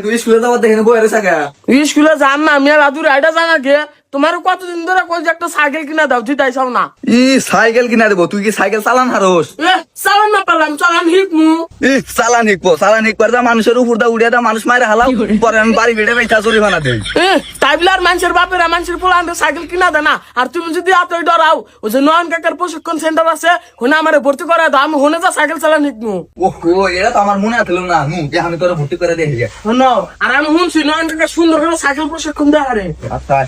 তুই স্কুলে যাওয়ার দেখে বই রে সাকা স্কুলে যান না আমি লাদুর আইডা জানা গে তোমার কতদিন ধরে কই যে একটা সাইকেল কিনা দাও তুই তাইছাও না সাইকেল কিনা দেবো তুই কি সাইকেল চালান হারোস চালান না পারলাম চালান শিখমু চালান শিখবো মানুষের উপর দা উড়িয়া দা মানুষ মায়ের হালাও পরে আমি বাড়ি বেড়ে বেচা চুরি বানা দেই তাই বলে আর মানুষের বাপেরা মানুষের পোলা সাইকেল কিনা দে না আর তুমি যদি এতই ডরাও ওই যে নয়ন কাকার প্রশিক্ষণ সেন্টার আছে ওখানে আমার ভর্তি করে দাও আমি হোনে যা সাইকেল চালান শিখমু ও এটা তো আমার মনে আছিল না আমি তোর ভর্তি করে দেখি আর আমি শুনছি নয়ন কাকা সুন্দর করে সাইকেল প্রশিক্ষণ দেয় আরে আচ্ছা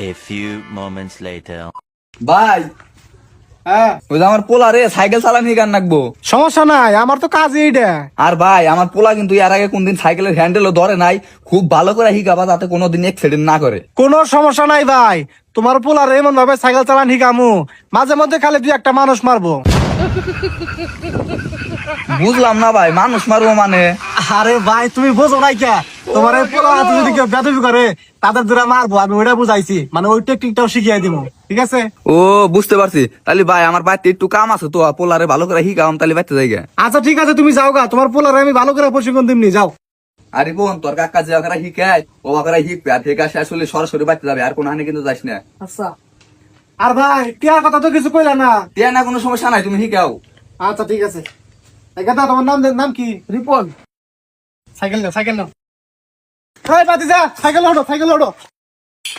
A few moments later. ভাই ওই যে আমার পোলা রে সাইকেল চালানি গান নাকবো সমস্যা নাই, আমার তো কাজ এইটা। আর ভাই আমার পোলা কিন্তু এর আগে কোনদিন সাইকেলের হ্যান্ডেলও ধরে নাই, খুব ভালো করে শিখাবা যাতে কোনোদিন অ্যাক্সিডেন্ট না করে। কোনো সমস্যা নাই ভাই, তোমার পোলার এমন ভাবে সাইকেল চালান শিখামু মাঝে মধ্যে খালি দুই একটা মানুষ মারবো। বুঝলাম না ভাই, মানুষ মারবো মানে? আরে ভাই তুমি বোঝো নাই কে, তোমার পোলা যদি কেউ বেদবি করে তাদের দ্বারা মারবো, আমি ওইটা বুঝাইছি, মানে ওই টেকনিকটাও শিখিয়ে দিব। ঠিক আছে? ও বুঝতে পারছি। তাহলে ভাই আমার বাড়িতে একটু কাম আছে তো, পোলারে ভালো করে শিখাম, তাহলে বাড়িতে যাই। আচ্ছা ঠিক আছে, তুমি যাও গা, তোমার পোলারে আমি ভালো করে প্রশিক্ষণ দিমনি, যাও। আরে বোন, তোর কাকা যে ওখানে শিখায় ও ওখানে শিখবে, আর ঠিক আছে আসলে সরাসরি বাড়িতে যাবে, আর কোনো হানি কিন্তু যাস না। আচ্ছা। আর ভাই টিয়ার কথা তো কিছু কইলা না? টিয়া না, কোনো সমস্যা নাই, তুমি শিখাও। আচ্ছা ঠিক আছে। তোমার নাম কি? রিপন। সাইকেল নাও। সাইকেল ওঠো।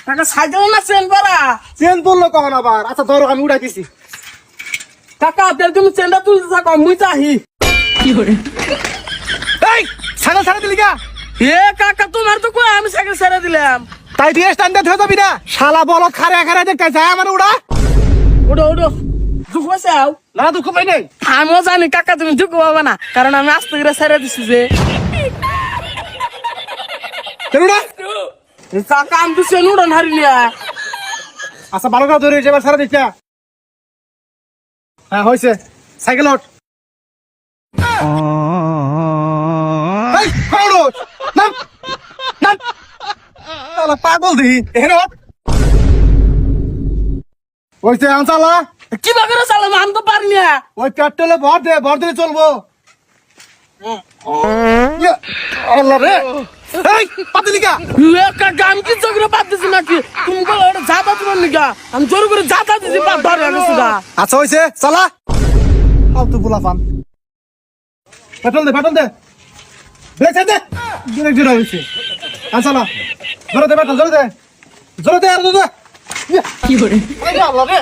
কাকা সাইকেল না চেন পারা? চেন পড়লো কখন আবার? আচ্ছা ধরো, আমি উড়াই দিছি। কাকা আপনার তুমি চেনটা তুলতে থাকো, মুই চাহি। কি করে? এই সাইকেল ছেড়ে দিলি কা? এ কাকা তোমার তো কই আমি সাইকেল ছেড়ে দিলাম। তাই দিয়ে স্ট্যান্ডে ধরে যাবি না? শালা বলত খারে দেখতে যায় আমার উড়া। ওডো দুঃখ পাইছাও? না দুঃখ পাই নাই। আমিও জানি কাকা তুমি দুঃখ পাবা না, কারণ আমি আস্তে করে ছেড়ে দিছি যে। কেনুড়া? কাকা আমি তো চেন উড়ান হারিলিয়া। আচ্ছা ভালো করে ধরে এবার ছেড়ে দিচ্ছা। হ্যাঁ হয়েছে, সাইকেল ওঠ। পাগল দিহি ওইছে আনসালা কি বাগরে চালাম আমি তো পারি না। ওই পেট্রোলে ভর দিলে চলবো। আল্লাহ রে, এই পাতিলিকা এ কাকা আমি কি চোখে বাদ দিছি নাকি? তুমি বলো ওটা যাতা তোমার নিকা, আমি জোর করে যাতা দিছি, বাদ ধরে গেছি গা। আচ্ছা হয়েছে, চালা। ফালতু বুলা পান। পেট্রোল দে ব্রেক দে, ব্রেক জোরে হয়েছে। আনসালা জোরে দে, পেট্রোল জোরে দে আর দে। কি করে? আল্লাহ রে,